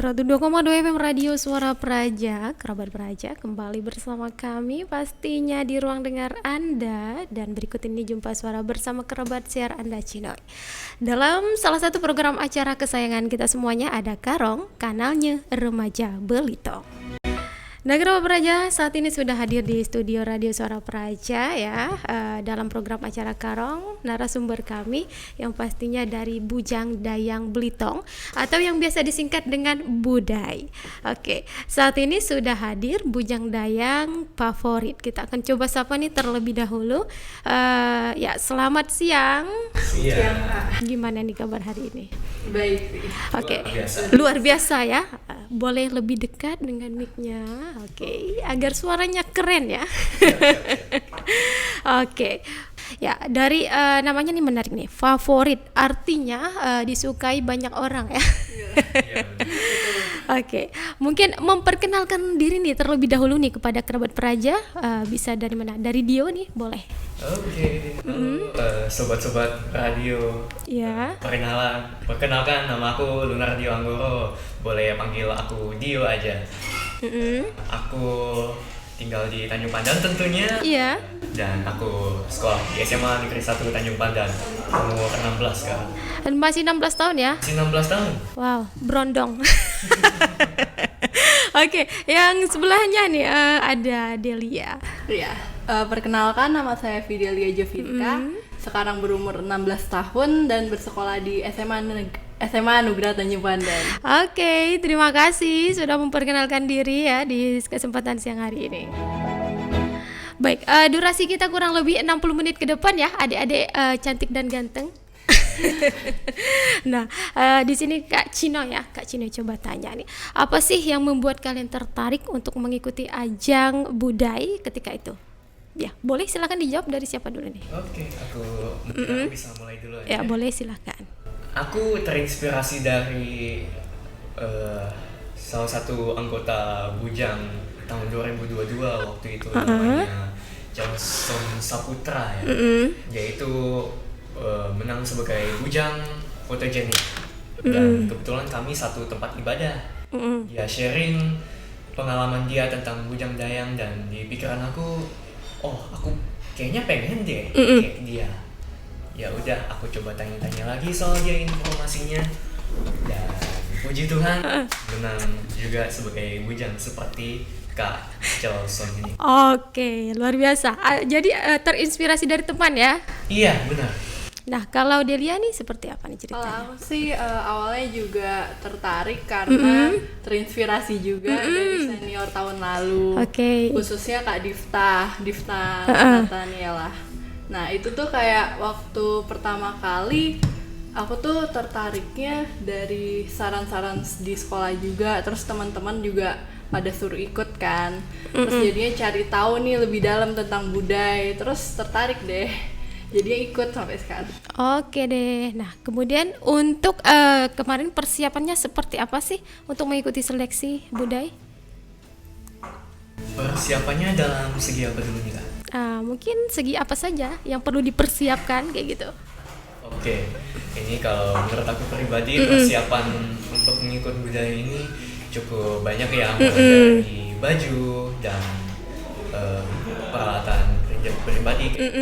102,2 FM Radio Suara Praja, Kerabat Praja kembali bersama kami pastinya di ruang dengar Anda. Dan berikut ini jumpa suara bersama kerabat siar Anda Cinoy. Dalam salah satu program acara kesayangan kita semuanya ada Karong, kanalnya Remaja Belitong. Nah, Kerabat Praja saat ini sudah hadir di studio Radio Suara Praja ya, dalam program acara Karong, narasumber kami yang pastinya dari Bujang Dayang Belitong atau yang biasa disingkat dengan Budai. Oke, saat ini sudah hadir Bujang Dayang favorit. Kita akan coba sapa nih terlebih dahulu. Ya, selamat siang. Siang. Gimana nih kabar hari ini? Baik. Oke, luar biasa ya. Boleh lebih dekat dengan mic-nya. Oke, agar suaranya keren ya. Oke. Ya, dari namanya nih menarik nih. Favorit artinya disukai banyak orang ya. Oke, mungkin memperkenalkan diri nih terlebih dahulu nih kepada kerabat Praja. Bisa dari mana? Dari Dio nih, boleh. Oke. Halo, sobat-sobat radio. Ya. Perkenalkan nama aku Lunardio Anggoro. Boleh panggil aku Dio aja. Aku tinggal di Tanjung Pandan tentunya. Iya. Dan aku sekolah di SMA Negeri 1 Tanjung Pandan. Umur 16 sekarang. Dan masih 16 tahun ya? Masih 16 tahun. Wow, berondong. Oke, yang sebelahnya nih ada Delia. Iya, perkenalkan nama saya Fidelia Jovinka. Sekarang berumur 16 tahun dan bersekolah di SMA Nugra Tanjung Pandan. Oke, terima kasih sudah memperkenalkan diri ya di kesempatan siang hari ini. Baik, durasi kita kurang lebih 60 menit ke depan ya, adik-adik cantik dan ganteng. Nah, di sini Kak Cino ya, Kak Cino coba tanya nih, apa sih yang membuat kalian tertarik untuk mengikuti ajang Budai ketika itu? Ya, boleh silakan dijawab dari siapa dulu nih? Oke, aku bisa mulai dulu aja. Ya, boleh silakan. Aku terinspirasi dari salah satu anggota Bujang tahun 2022 waktu itu, namanya Johnson Saputra ya. Yaitu menang sebagai Bujang fotogenik. Dan kebetulan kami satu tempat ibadah. Dia sharing pengalaman dia tentang Bujang Dayang, dan di pikiran aku, aku kayaknya pengen deh kayak dia. Ya udah, aku coba tanya-tanya lagi soal dia informasinya, dan puji Tuhan menang juga sebagai bujang seperti Kak Johnson ini. Oke, luar biasa. Jadi terinspirasi dari teman ya? Iya, benar. Nah, kalau Delia nih seperti apa nih ceritanya? Kalau aku sih awalnya juga tertarik karena terinspirasi juga dari senior tahun lalu. Oke. Khususnya Kak Difta Nataniela. Nah, itu tuh kayak waktu pertama kali aku tuh tertariknya dari saran-saran di sekolah juga, terus teman-teman juga pada suruh ikut kan. Terus jadinya cari tahu nih lebih dalam tentang budaya, terus tertarik deh. Jadinya ikut sampai sekarang. Oke deh. Nah, kemudian untuk kemarin persiapannya seperti apa sih untuk mengikuti seleksi budaya? Persiapannya dalam segi apa dulu nih Kak? Mungkin segi apa saja yang perlu dipersiapkan kayak gitu. Oke, ini kalau menurut aku pribadi persiapan untuk mengikut budaya ini cukup banyak ya, mulai dari baju dan peralatan pribadi kayak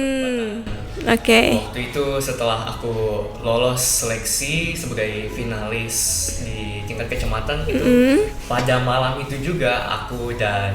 Oke. Waktu itu setelah aku lolos seleksi sebagai finalis di tingkat kecamatan itu, pada malam itu juga aku dan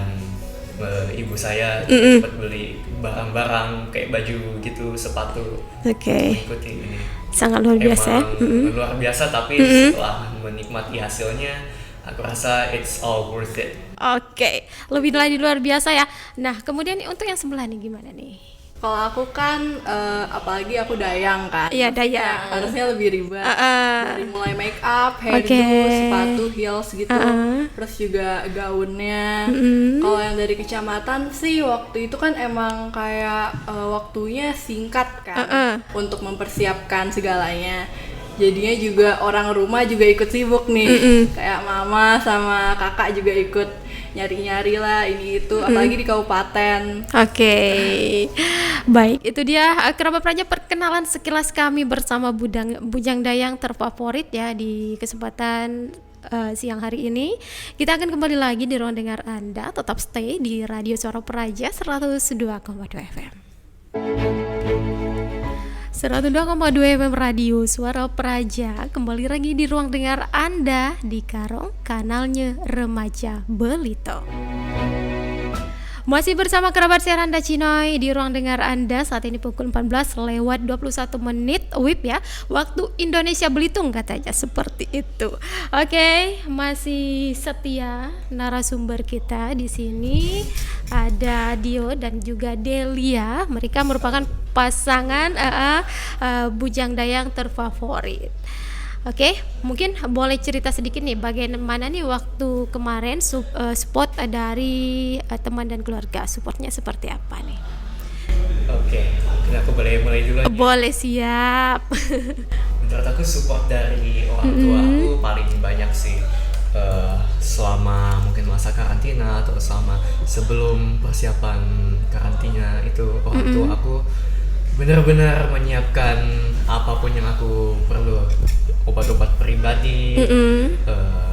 ibu saya sempat beli barang-barang kayak baju gitu, sepatu. Mengikuti ini. Sangat luar biasa. Luar biasa, tapi setelah menikmati hasilnya, aku rasa it's all worth it. Oke, lebih lagi luar biasa ya. Nah, kemudian untuk yang sebelah nih gimana nih? Kalau aku kan, apalagi aku Dayang kan. Iya, Dayang. Harusnya lebih ribet. Dari mulai make up, hairdo, sepatu, heels gitu. Terus juga gaunnya. Kalau yang dari kecamatan sih waktu itu kan emang kayak waktunya singkat kan. Untuk mempersiapkan segalanya. Jadinya juga orang rumah juga ikut sibuk nih. Kayak mama sama kakak juga ikut nyari-nyari lah ini itu, apalagi di kabupaten. Oke. Baik, itu dia kerabat Praja perkenalan sekilas kami bersama Bujang Dayang terfavorit ya di kesempatan siang hari ini. Kita akan kembali lagi di ruang dengar Anda. Tetap stay di Radio Suara Praja 102,2 FM. 102,2 FM Radio Suara Praja. Kembali lagi di ruang dengar Anda di Karong, kanalnya Remaja Belito. Masih bersama kerabat siar Anda Cinoy di ruang dengar Anda. Saat ini pukul 14:21 WIB ya, waktu Indonesia Belitung katanya seperti itu. Oke, masih setia narasumber kita di sini. Ada Dio dan juga Delia. Mereka merupakan pasangan bujang dayang terfavorit. Oke, mungkin boleh cerita sedikit nih bagaimana nih waktu kemarin support dari teman dan keluarga, supportnya seperti apa nih? Oke, mungkin aku boleh mulai dulu aja. Boleh, siap. Menurut aku support dari orang tua aku paling banyak sih selama mungkin masa karantina atau selama sebelum persiapan karantina itu orang tua aku benar-benar menyiapkan apapun yang aku perlu, obat-obat pribadi,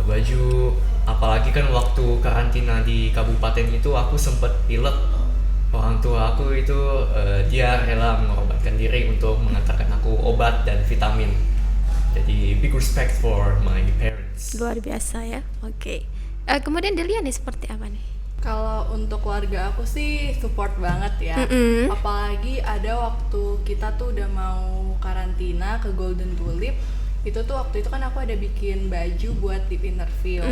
baju, apalagi kan waktu karantina di kabupaten itu aku sempat pilek. Orang tua aku itu dia rela mengorbankan diri untuk mengantarkan aku obat dan vitamin. Jadi big respect for my parents. Luar biasa ya. Oke. Kemudian Delia nih seperti apa nih? Kalau untuk keluarga aku sih support banget ya. Apalagi ada waktu kita tuh udah mau karantina ke Golden Tulip. Itu tuh waktu itu kan aku ada bikin baju buat tip interview.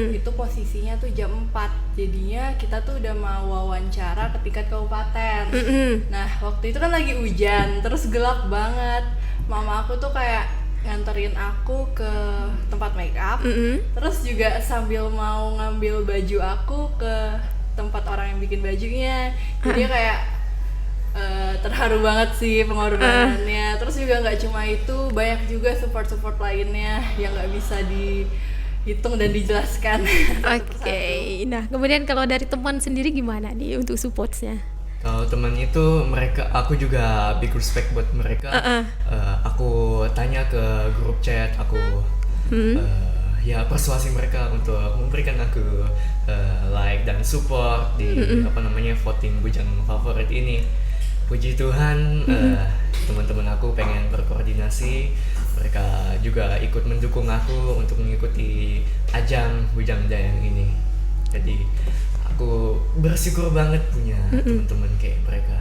Itu posisinya tuh jam 4. Jadinya kita tuh udah mau wawancara ke tingkat kabupaten. Nah, waktu itu kan lagi hujan, terus gelap banget. Mama aku tuh kayak nganterin aku ke tempat make up, terus juga sambil mau ngambil baju aku ke tempat orang yang bikin bajunya. Jadi kayak terharu banget sih pengorbanannya. Terus juga nggak cuma itu, banyak juga support lainnya yang nggak bisa dihitung dan dijelaskan. Oke. Nah, kemudian kalau dari teman sendiri gimana nih untuk supportnya? Kalau teman itu aku juga big respect buat mereka. Aku tanya ke grup chat, aku ya persuasi mereka untuk memberikan aku like dan support di voting bujang favorit ini. Puji Tuhan, teman-teman aku pengen berkoordinasi, mereka juga ikut mendukung aku untuk mengikuti ajang bujang dayang ini. Jadi aku bersyukur banget punya teman-teman kayak mereka.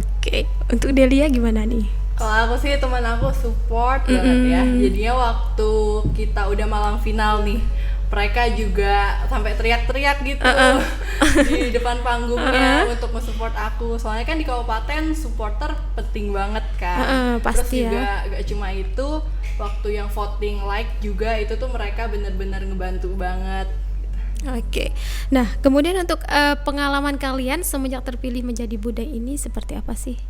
Oke. Untuk Delia gimana nih? Kalau aku sih teman aku support banget ya. Jadinya waktu kita udah malam final nih, mereka juga sampai teriak-teriak gitu di depan panggungnya untuk nge-support aku. Soalnya kan di kabupaten supporter penting banget kan. Pasti. Terus juga gak cuma itu, waktu yang voting like juga itu tuh mereka benar-benar ngebantu banget. Oke. Nah, kemudian untuk pengalaman kalian semenjak terpilih menjadi budai ini seperti apa sih?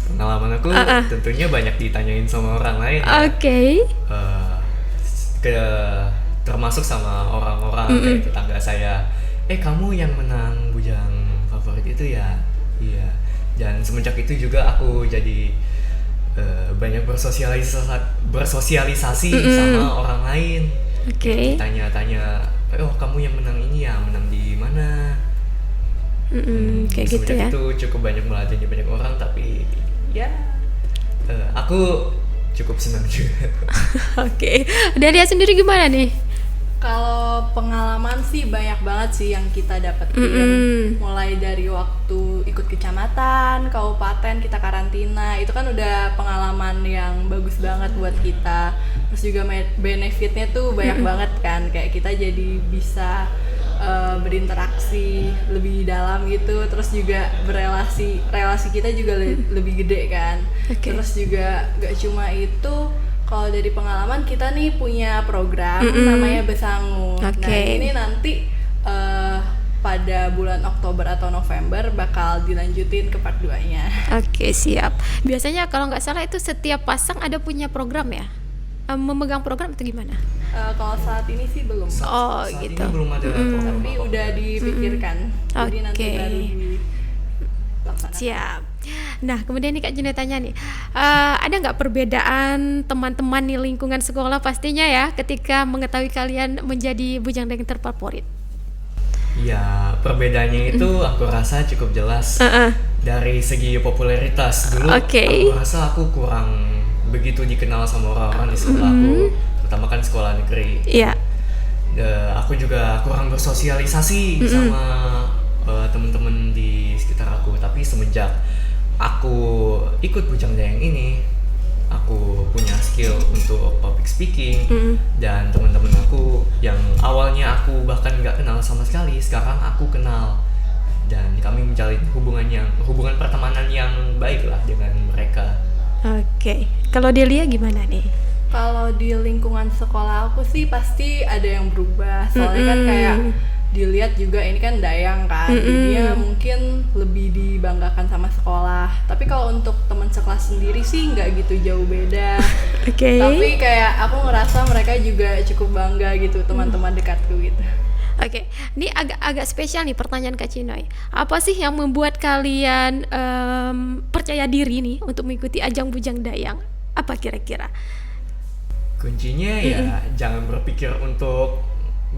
Pengalaman aku tentunya banyak ditanyain sama orang lain. Oke. Termasuk sama orang-orang kayak tetangga saya. Kamu yang menang bujang favorit itu ya? Iya. Dan semenjak itu juga aku jadi banyak bersosialisasi sama orang lain. Oke. Tanya-tanya, kamu yang menang ini ya, menang di mana? Kayak gitu ya. Itu cukup banyak meladeni banyak orang, tapi ya aku cukup senang juga. Oke. Delia sendiri gimana nih? Kalau pengalaman sih banyak banget sih yang kita dapetin. Mulai dari waktu ikut kecamatan, kabupaten, kita karantina, itu kan udah pengalaman yang bagus banget buat kita. Terus juga benefitnya tuh banyak banget kan, kayak kita jadi bisa berinteraksi lebih dalam gitu. Terus juga relasi kita juga lebih gede kan. Terus juga gak cuma itu, kalau dari pengalaman kita nih punya program namanya Besangu. Nah ini nanti pada bulan Oktober atau November bakal dilanjutin ke part 2-nya. Oke, siap. Biasanya kalau nggak salah itu setiap pasang ada punya program ya? Memegang program itu gimana? Kalau saat ini sih belum. Saat gitu. Ini belum ada program. Tapi udah dipikirkan. Jadi nanti baru dilaksanakan. Siap. Nah, kemudian nih Kak Juna tanya nih, ada nggak perbedaan teman-teman di lingkungan sekolah pastinya ya ketika mengetahui kalian menjadi bujang dayang terfavorit? Ya, perbedaannya itu aku rasa cukup jelas. Dari segi popularitas dulu, aku rasa aku kurang begitu dikenal sama orang-orang di sekolah aku, terutama kan sekolah negeri. Iya. Aku juga kurang bersosialisasi sama teman-teman di sekitar aku. Tapi semenjak aku ikut bujang dayang ini, aku punya skill untuk public speaking, dan teman-teman aku yang awalnya aku bahkan nggak kenal sama sekali, sekarang aku kenal, dan kami menjalin hubungan pertemanan yang baik lah dengan mereka. Oke. Kalau Delia gimana nih? Kalau di lingkungan sekolah aku sih pasti ada yang berubah, soalnya kan kayak dilihat juga ini kan dayang kan, dia mungkin lebih dibanggakan sama sekolah. Tapi kalau untuk teman sekelas sendiri sih nggak gitu jauh beda. Tapi kayak aku ngerasa mereka juga cukup bangga gitu, teman-teman dekatku gitu. Oke, ini agak spesial nih pertanyaan Kak Cinoy. Apa sih yang membuat kalian percaya diri nih untuk mengikuti ajang bujang dayang? Apa kira-kira? Kuncinya ya jangan berpikir untuk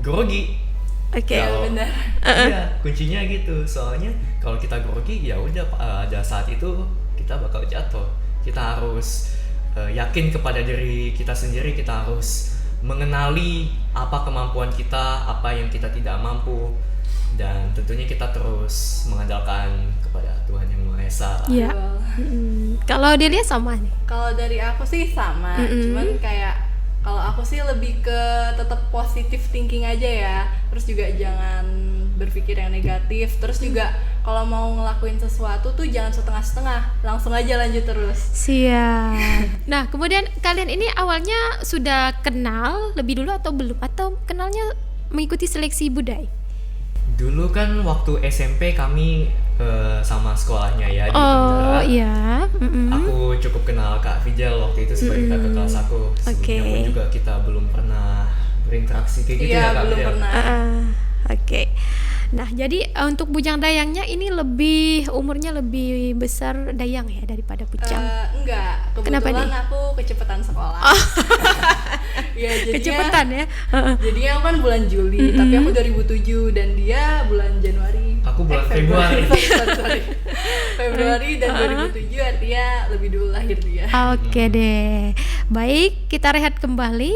grogi. Ya, benar. Iya, kuncinya gitu. Soalnya kalau kita grogi ya udah ada saat itu kita bakal jatuh. Kita harus yakin kepada diri kita sendiri, kita harus mengenali apa kemampuan kita, apa yang kita tidak mampu, dan tentunya kita terus mengandalkan kepada Tuhan Yang Maha Esa. Iya. Kalau Delia sama nih? Kalau dari aku sih sama, cuman kayak kalau aku sih lebih ke tetap positive thinking aja ya. Terus juga jangan berpikir yang negatif. Terus juga kalau mau ngelakuin sesuatu tuh jangan setengah-setengah, langsung aja lanjut terus. Siap. Nah, kemudian kalian ini awalnya sudah kenal lebih dulu atau belum? Atau kenalnya mengikuti seleksi budaya? Dulu kan waktu SMP kami sama sekolahnya ya di Bandara. Iya. Aku cukup kenal Kak Fijal waktu itu sebagai kakak kelas aku. Sebelumnya pun juga kita belum pernah berinteraksi kayak gitu ya Kak. Belum pernah. Oke. Nah, jadi untuk bujang dayangnya ini umurnya lebih besar dayang ya daripada bujang? Enggak, kebetulan aku kecepatan sekolah. Ya, kecepatan ya? Jadinya aku kan bulan Juli, tapi aku 2007 dan dia bulan Januari. Aku bulan Februari. Sorry. Februari dan 2007 artinya lebih dulu lahir dia. Oke deh. Baik, kita rehat kembali.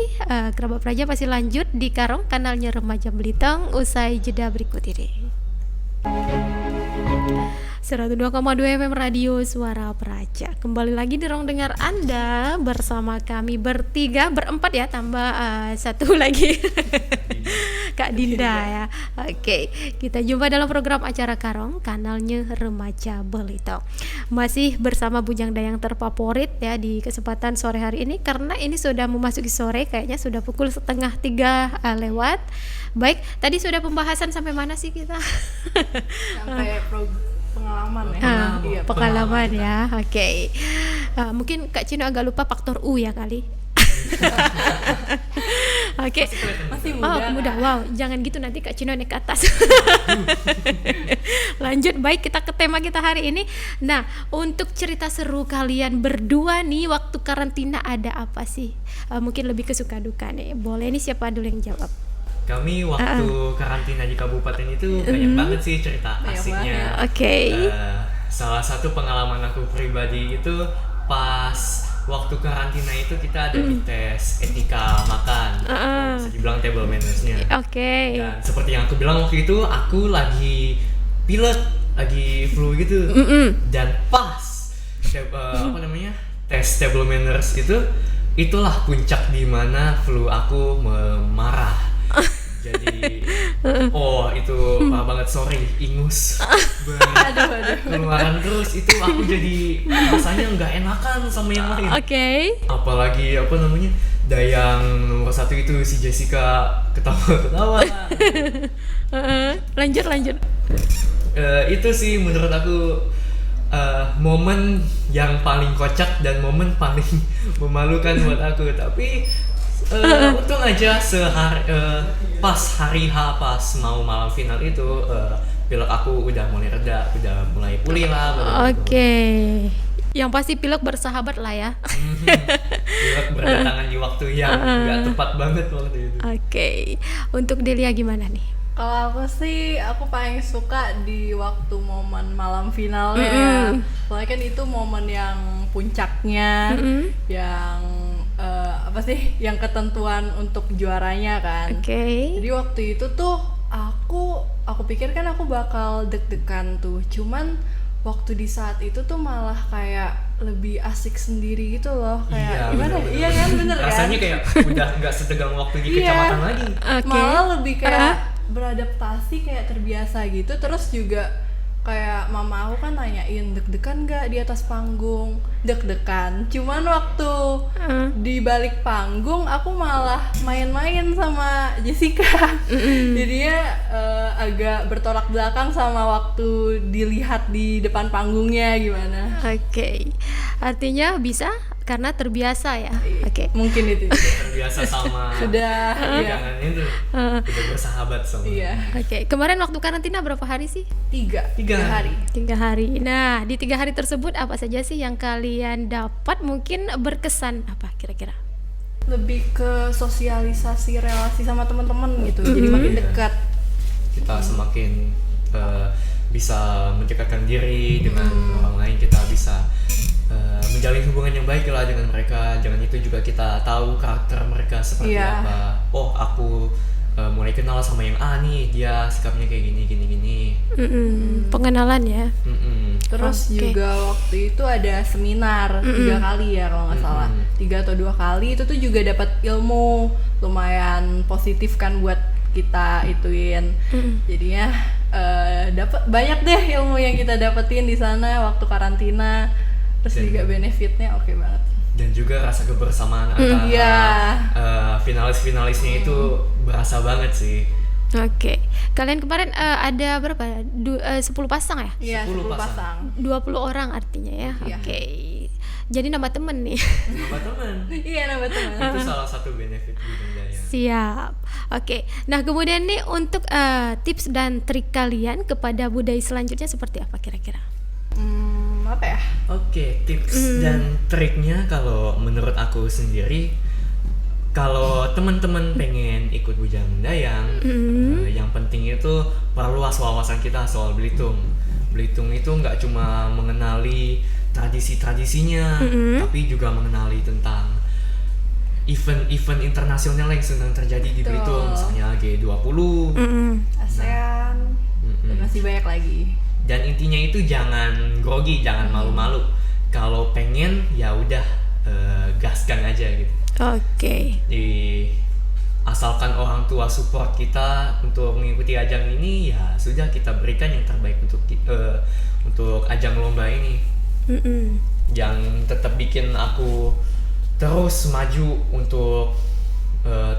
Kerabat Praja masih lanjut di Karong, kanalnya Remaja Belitung, usai jeda berikut ini. 102,2 FM Radio Suara Praja. Kembali lagi di ruang dengar Anda bersama kami berempat ya, tambah satu lagi Kak Dinda ya. Oke, kita jumpa dalam program acara Karong, kanalnya Remaja Belitung. Masih bersama bujang dayang terfavorit ya di kesempatan sore hari ini, karena ini sudah memasuki sore, kayaknya sudah pukul 2:30 lewat. Baik, tadi sudah pembahasan sampai mana sih kita? Sampai pengalaman ya. Iya, pengalaman ya. Oke. Mungkin Kak Cino agak lupa faktor U ya kali. Oke. Masih muda. Muda. Wow, jangan gitu nanti Kak Cino naik ke atas. Lanjut, baik, kita ke tema kita hari ini. Nah, untuk cerita seru kalian berdua nih waktu karantina ada apa sih? Mungkin lebih ke suka duka nih. Boleh nih, siapa dulu yang jawab? Kami waktu karantina di kabupaten itu banyak banget sih cerita asiknya. Oke. Salah satu pengalaman aku pribadi itu pas waktu karantina itu kita ada di tes etika makan, bisa dibilang table manners-nya. Oke. Dan seperti yang aku bilang waktu itu, aku lagi pilek, lagi flu gitu. Dan pas tes table manners itulah puncak di mana flu aku marah. Jadi itu parah banget, sorry, ingus keluaran terus, itu aku jadi rasanya nggak enakan sama yang lain. Oke. Apalagi dayang nomor 1 itu si Jessica ketawa. Lanjut. Itu sih menurut aku momen yang paling kocak dan momen paling memalukan buat aku. Tapi Untung aja pas hari H pas mau malam final itu pilek aku udah mulai reda, udah mulai pulih lah. Oke. Yang pasti pilek bersahabat lah ya. Pilek berdatangan di waktu yang nggak tepat banget waktu itu. Oke. Untuk Delia gimana nih? Kalau aku sih, aku paling suka di waktu momen malam finalnya ya. Soalnya kan itu momen yang puncaknya, yang apa sih, yang ketentuan untuk juaranya kan. Oke. Jadi waktu itu tuh aku pikir kan aku bakal deg-degan tuh. Cuman waktu di saat itu tuh malah kayak lebih asik sendiri gitu loh. Kayak gimana? Iya kan, bener kan? Rasanya kayak udah nggak setegang waktu di kecamatan lagi. Malah lebih kayak beradaptasi, kayak terbiasa gitu. Terus juga kayak mama aku kan nanyain deg-degan nggak di atas panggung. Deg-degan, cuman waktu di balik panggung aku malah main-main sama Jessica. Jadinya agak bertolak belakang sama waktu dilihat di depan panggungnya gimana. Oke. Artinya bisa karena terbiasa ya. Oke. Mungkin itu. Terbiasa sama Sudah jangan itu. Udah bersahabat sama. Iya. Oke. Kemarin waktu karantina berapa hari sih? 3 hari. 3 hari. Nah, di 3 hari tersebut apa saja sih yang kalian dapat, mungkin berkesan apa kira-kira? Lebih ke sosialisasi relasi sama teman-teman gitu. Jadi makin dekat. Kita semakin bisa mendekatkan diri dengan orang lain, kita bisa menjalin hubungan yang baik lah dengan mereka. Jangan itu juga kita tahu karakter mereka seperti apa. Oh, aku mulai kenal sama yang A nih, dia sikapnya kayak gini. Pengenalan ya. Terus juga waktu itu ada seminar 3 kali ya kalau nggak salah. 3 atau 2 kali itu tuh juga dapat ilmu lumayan positif kan buat kita ituin. Jadinya dapat banyak deh ilmu yang kita dapetin di sana waktu karantina. Terus juga benefitnya oke banget. Dan juga rasa kebersamaan antara finalis-finalisnya itu berasa banget sih. Oke. Kalian kemarin ada berapa? 10 pasang ya? Iya, 10 pasang. 20 orang artinya ya. Oke. Jadi nambah temen nih. Nambah teman. Iya, nambah teman. Itu salah satu benefit Bujang Dayang. Siap. Oke. Nah, kemudian nih untuk tips dan trik kalian kepada budaya selanjutnya seperti apa kira-kira? Apa ya? Oke, tips dan triknya kalau menurut aku sendiri, kalau teman-teman pengen ikut Bujang Dayang, yang penting itu perluas wawasan kita soal Belitung. Belitung itu nggak cuma mengenali tradisi-tradisinya, tapi juga mengenali tentang event-event internasional yang sedang terjadi di Belitung, misalnya G20, ASEAN, dan masih banyak lagi. Dan intinya itu jangan grogi, jangan malu-malu. Kalau pengen ya udah gaskan aja gitu. Oke. Asalkan orang tua support kita untuk mengikuti ajang ini, ya sudah, kita berikan yang terbaik untuk ajang lomba ini. Yang tetap bikin aku terus maju untuk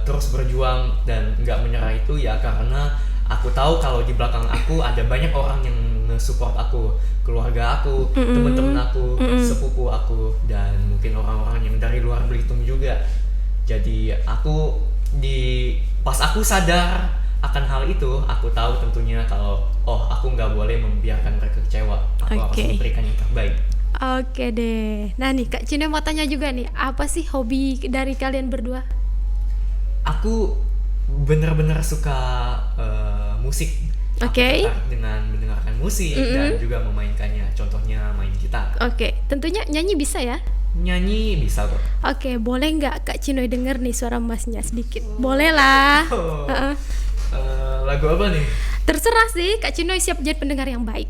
terus berjuang dan nggak menyerah itu ya karena aku tahu kalau di belakang aku ada banyak orang yang nge-support aku, keluarga aku, teman-teman aku, sepupu aku, dan mungkin orang-orang yang dari luar Belitung juga. Jadi pas aku sadar akan hal itu, aku tahu tentunya kalau aku nggak boleh membiarkan mereka kecewa. Aku harus memberikan yang terbaik. Oke deh. Nah nih Kak Cine mau tanya juga nih, apa sih hobi dari kalian berdua? Aku benar-benar suka musik. Oke. Dengan mendengarkan musik dan juga memainkannya. Contohnya main gitar. Oke. Tentunya nyanyi bisa ya? Nyanyi bisa kok. Oke, boleh nggak Kak Cinoy denger nih suara masnya sedikit? Boleh lah. Lagu apa nih? Terserah sih, Kak Cinoy siap jadi pendengar yang baik.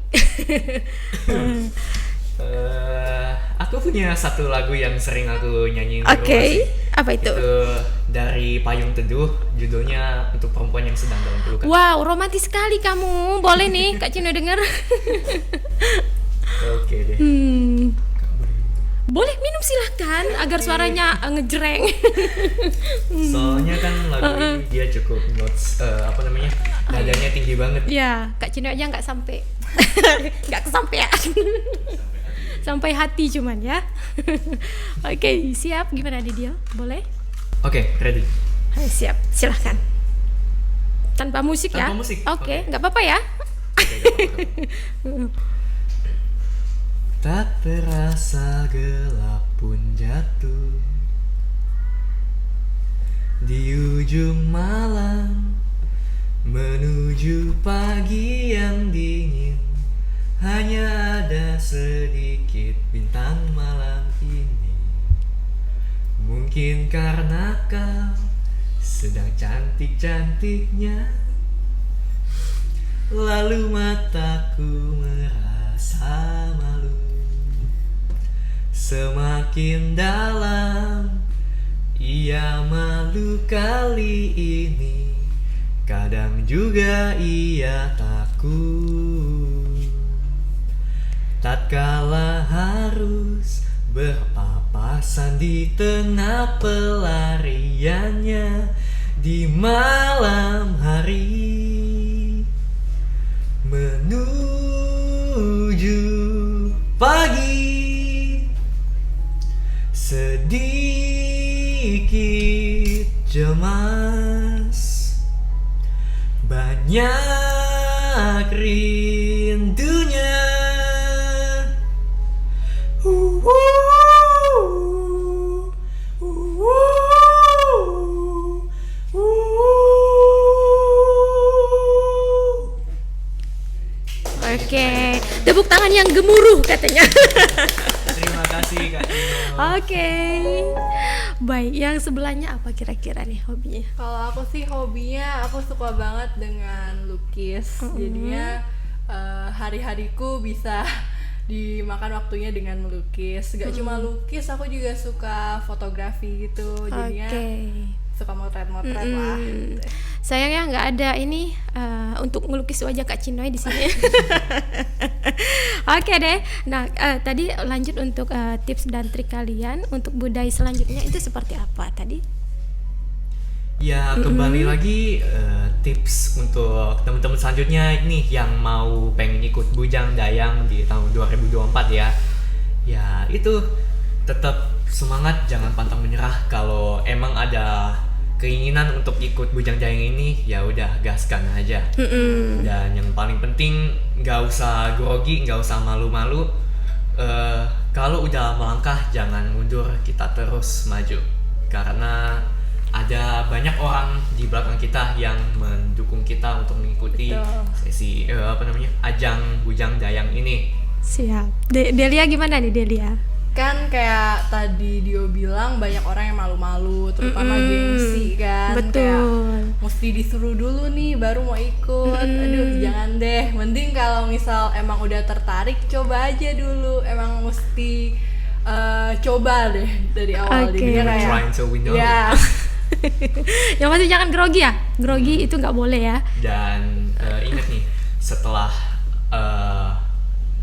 Aku punya satu lagu yang sering aku nyanyiin. Oke, apa itu? Itu dari Payung Teduh, judulnya Untuk Perempuan Yang Sedang Dalam Pelukan. Wow, romantis sekali kamu. Boleh nih Kak Cinoy denger. Oke deh. Boleh minum silahkan agar suaranya ngejreng. Soalnya kan lagu ini dia cukup notes nadanya tinggi banget. Ya, Kak Cinoy aja nggak sampai, nggak kesampean. Sampai hati cuman ya. Oke, siap. Gimana Didio? Boleh? Oke, ready. Siap, silahkan. Tanpa musik ya? Tanpa musik, Oke, oke. nggak apa-apa ya? Oke, gak apa-apa. Tak terasa gelap pun jatuh di ujung malam, menuju pagi yang dingin. Hanya ada sedikit bintang malam ini. Mungkin karena kau sedang cantik-cantiknya, lalu mataku merasa malu. Semakin dalam ia malu kali ini, kadang juga ia takut. Tatkala harus berpapasan di tengah pelariannya di malam hari, menuju pagi, sedikit cemas, banyak rindunya. Oke, tepuk tangan yang gemuruh katanya. Terima kasih Kak Dino. Oke. Baik, yang sebelahnya apa kira-kira nih hobinya? Kalau aku sih hobinya aku suka banget dengan lukis. Jadinya hari-hariku bisa dimakan waktunya dengan melukis. Gak cuma lukis, aku juga suka fotografi gitu. Jadinya suka motret-motret lah. Sayangnya nggak ada ini untuk ngelukis wajah Kak Cinoy di sini. Oke deh. Nah, tadi lanjut untuk tips dan trik kalian untuk budaya selanjutnya itu seperti apa tadi? Ya, kembali lagi tips untuk teman-teman selanjutnya nih yang mau pengen ikut Bujang Dayang di tahun 2024 ya. Ya, itu tetap semangat, jangan pantang menyerah. Kalau emang ada keinginan untuk ikut Bujang Dayang ini, ya udah gaskan aja. Dan yang paling penting nggak usah grogi, nggak usah malu-malu. Kalau udah melangkah jangan mundur, kita terus maju. Karena ada banyak orang di belakang kita yang mendukung kita untuk mengikuti sesi ajang Bujang Dayang ini. Siap. Delia gimana nih Delia? Kan kayak tadi Dio bilang banyak orang yang malu-malu, terutama gengsi kan. Betul. Kayak mesti disuruh dulu nih baru mau ikut. Aduh, jangan deh. Mending kalau misal emang udah tertarik, coba aja dulu. Emang mesti coba deh dari awal. Jadinya kayak Trying till we know. ya. Yang pasti jangan grogi ya. Grogi itu nggak boleh ya. Dan ingat nih, setelah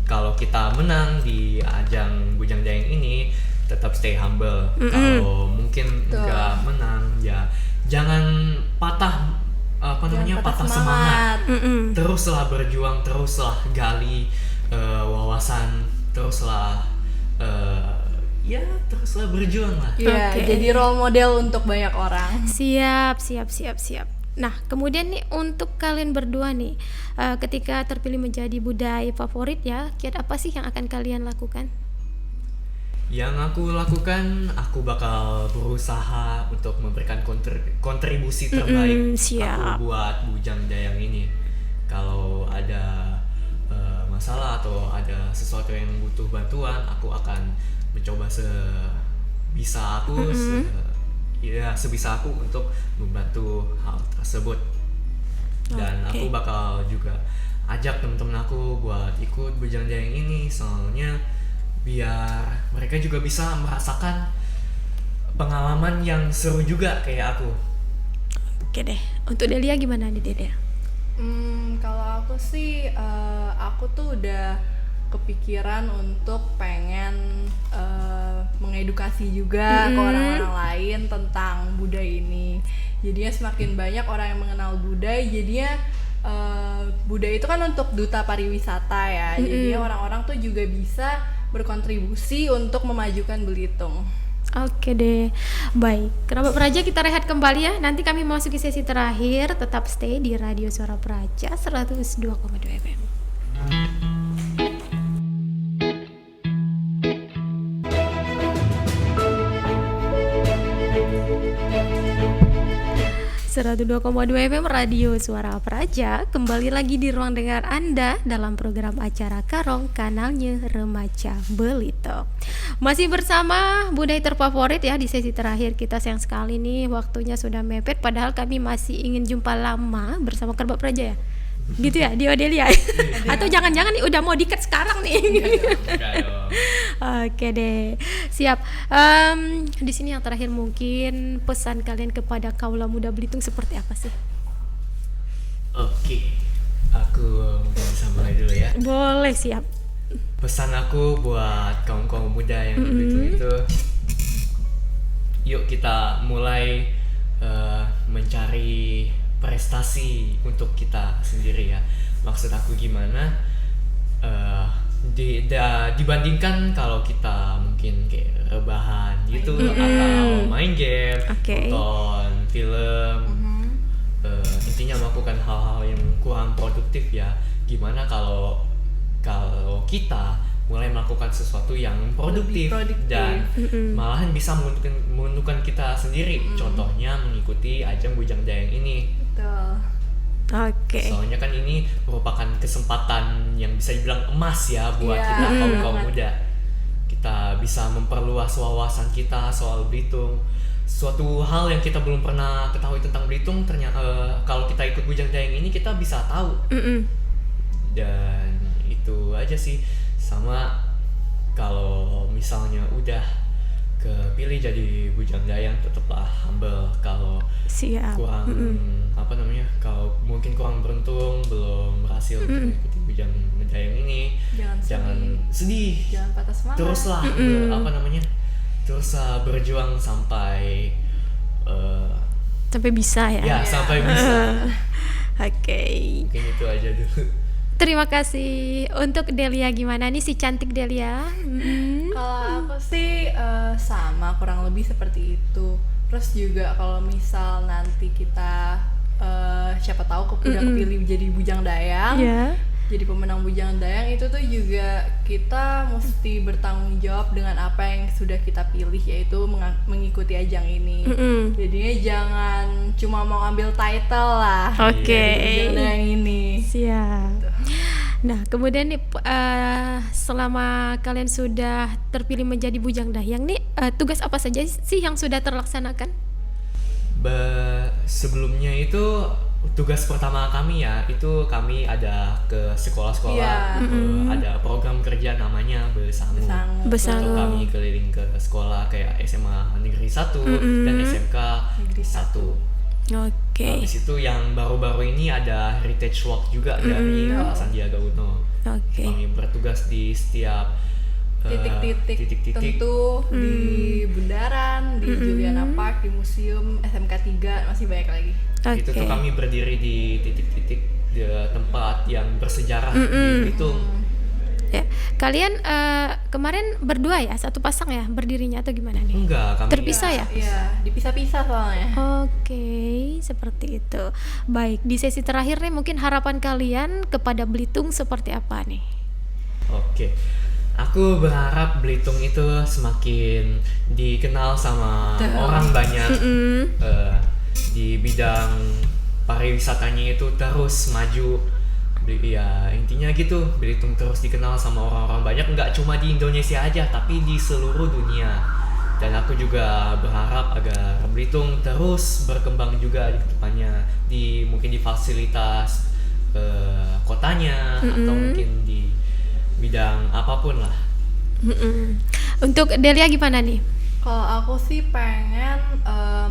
kalau kita menang di ajang Bujang Dayang ini, tetap stay humble. Kalau mungkin nggak menang, ya jangan patah semangat. Teruslah berjuang, teruslah gali wawasan, teruslah teruslah berjuang lah. Ya, jadi role model untuk banyak orang. Siap. Nah, kemudian nih untuk kalian berdua nih, ketika terpilih menjadi budaya favorit ya, kira apa sih yang akan kalian lakukan? Yang aku lakukan, aku bakal berusaha untuk memberikan kontribusi terbaik siap. aku buat Bujang Dayang ini. Kalau ada masalah atau ada sesuatu yang butuh bantuan, aku akan mencoba sebisa aku, sebisa aku untuk membantu hal tersebut. Dan aku bakal juga ajak teman-teman aku buat ikut Bujang Dayang ini, soalnya biar mereka juga bisa merasakan pengalaman yang seru juga kayak aku. Oke deh, untuk Delia gimana nih Delia? Kalau aku sih, aku tuh udah kepikiran untuk pengen mengedukasi juga ke orang-orang lain tentang budaya ini. Jadinya semakin banyak orang yang mengenal budaya, jadinya budaya itu kan untuk duta pariwisata ya. Jadinya orang-orang tuh juga bisa berkontribusi untuk memajukan Belitung. Oke deh, baik. Kerabat Praja, kita rehat kembali ya. Nanti kami memasuki sesi terakhir. Tetap stay di Radio Suara Praja 102,2 FM. FM Radio Suara Praja, kembali lagi di ruang dengar Anda dalam program acara Karong, kanalnya Remaja Belitung. Masih bersama budaya terfavorit ya di sesi terakhir kita. Sayang sekali nih waktunya sudah mepet, padahal kami masih ingin jumpa lama bersama Kerabat Praja ya. Gitu ya, Dio Delia. Atau jangan-jangan nih udah mau diket sekarang nih. Oke deh, siap. Di sini yang terakhir mungkin pesan kalian kepada kaula muda Belitung seperti apa sih? Oke, aku mungkin bisa mulai dulu ya. Boleh, siap. Pesan aku buat kaum muda yang di Belitung itu, yuk kita mulai mencari prestasi untuk kita sendiri ya. Maksud aku gimana? Dibandingkan kalau kita mungkin kayak rebahan gitu atau main game, nonton film, intinya melakukan hal-hal yang kurang produktif ya. Gimana kalau kita mulai melakukan sesuatu yang produktif. Dan malahan bisa menentukan kita sendiri. Contohnya mengikuti ajang Bujang Dayang ini. Oke. Soalnya kan ini merupakan kesempatan yang bisa dibilang emas ya buat kita kaum muda. Kita bisa memperluas wawasan kita soal Belitung. Suatu hal yang kita belum pernah ketahui tentang Belitung, ternyata kalau kita ikut Bujang Dayang ini kita bisa tahu. Dan itu aja sih. Sama kalau misalnya udah kepilih jadi Bujang Dayang, tetaplah humble. Kalau kurang kalau mungkin kurang beruntung, belum berhasil mengikuti Bujang Dayang ini, jangan sedih, jangan patah semangat, teruslah terus berjuang sampai bisa ya. Sampai bisa. Oke. Mungkin itu aja dulu. Terima kasih. Untuk Delia gimana nih, si cantik Delia? Kalau aku sih sama, kurang lebih seperti itu. Terus juga kalau misal nanti kita siapa tahu udah kepilih jadi Bujang Dayang, jadi pemenang Bujang Dayang, itu tuh juga kita mesti bertanggung jawab dengan apa yang sudah kita pilih, yaitu mengikuti ajang ini. Jadinya jangan cuma mau ambil title lah. Bujang Dayang ini. Siap. Nah, kemudian nih selama kalian sudah terpilih menjadi Bujang Dayang nih, tugas apa saja sih yang sudah terlaksanakan? Sebelumnya itu tugas pertama kami ya, itu kami ada ke sekolah-sekolah, ada program kerja namanya Besangu. Itu kami keliling ke sekolah kayak SMA Negeri 1 dan SMK Negeri 1. Habis itu yang baru-baru ini ada Heritage Walk juga dari Pak Sandiaga Uno. Kami bertugas di setiap titik-titik tentu di Bundaran, di Juliana Park, di Museum, SMK 3, masih banyak lagi. Itu tuh kami berdiri di titik-titik di tempat yang bersejarah di Belitung. Ya, kalian kemarin berdua ya, satu pasang ya berdirinya atau gimana nih? Enggak, kami terpisah ya? Iya, dipisah-pisah soalnya. Oke, seperti itu. Baik, di sesi terakhir nih mungkin harapan kalian kepada Belitung seperti apa nih? Oke. Aku berharap Belitung itu semakin dikenal sama orang banyak, di bidang pariwisatanya itu terus maju. Ya intinya gitu, Belitung terus dikenal sama orang-orang banyak, nggak cuma di Indonesia aja tapi di seluruh dunia. Dan aku juga berharap agar Belitung terus berkembang juga di depannya, mungkin di fasilitas kotanya atau mungkin di bidang apapun lah. Untuk Delia gimana nih? Kalau aku sih pengen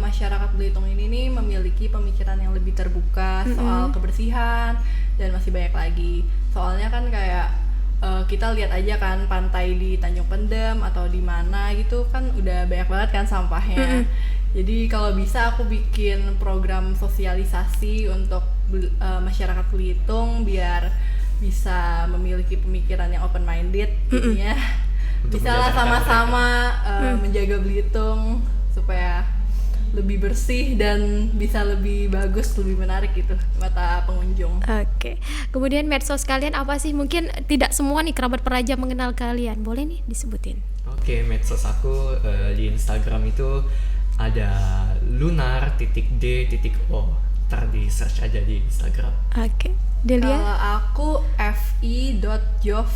masyarakat Belitung ini nih memiliki pemikiran yang lebih terbuka soal kebersihan, dan masih banyak lagi. Soalnya kan kayak kita lihat aja kan pantai di Tanjung Pendem atau di mana gitu kan udah banyak banget kan sampahnya. Jadi kalau bisa aku bikin program sosialisasi untuk masyarakat Belitung biar bisa memiliki pemikiran yang open minded, jadinya untuk bisa lah menjaga rekan sama-sama menjaga Belitung supaya lebih bersih dan bisa lebih bagus, lebih menarik gitu mata pengunjung. Oke. Kemudian medsos kalian apa sih? Mungkin tidak semua nih kerabat Praja mengenal kalian. Boleh nih disebutin? Oke, medsos aku di Instagram itu ada lunar.d.o. Ntar di search aja di Instagram. Oke. Delia? Kalau aku fi.jov_.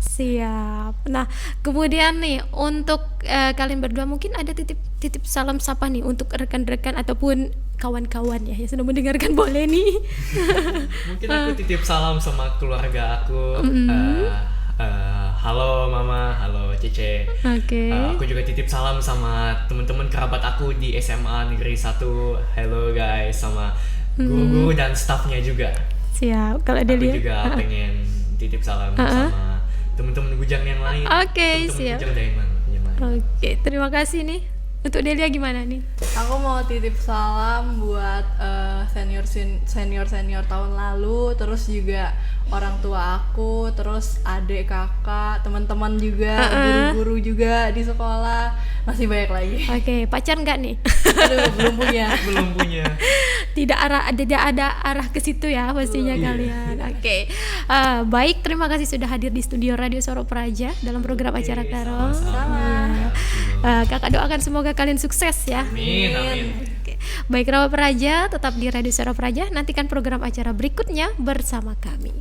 Siap. Nah, kemudian nih untuk kalian berdua mungkin ada titip salam sapa nih untuk rekan-rekan ataupun kawan-kawan ya yang sedang mendengarkan, boleh nih. Mungkin aku titip salam sama keluarga aku. Halo Mama, halo Cece. Oke. Aku juga titip salam sama teman-teman kerabat aku di SMA Negeri 1. Hello guys, sama guru-guru dan staffnya juga. Siap. Kalau Aku Delia? juga pengen titip salam sama teman-teman Bujang yang lain. Oke, Teman-teman siap. Bujang dari mana? Oke, terima kasih nih. Untuk Delia gimana nih? Aku mau titip salam buat senior tahun lalu, terus juga orang tua aku, terus adik, kakak, teman-teman juga, guru-guru juga di sekolah, masih banyak lagi. Oke, pacar nggak nih? Aduh, belum punya. Belum punya. Tidak ada arah ke situ ya pastinya kalian. Oke. Baik, terima kasih sudah hadir di studio Radio Suara Praja dalam program acara Karo. Sama. Kakak doakan semoga kalian sukses ya. Amin. Oke. Baik, Kerabat Praja, tetap di Radio Suara Praja. Nantikan program acara berikutnya bersama kami.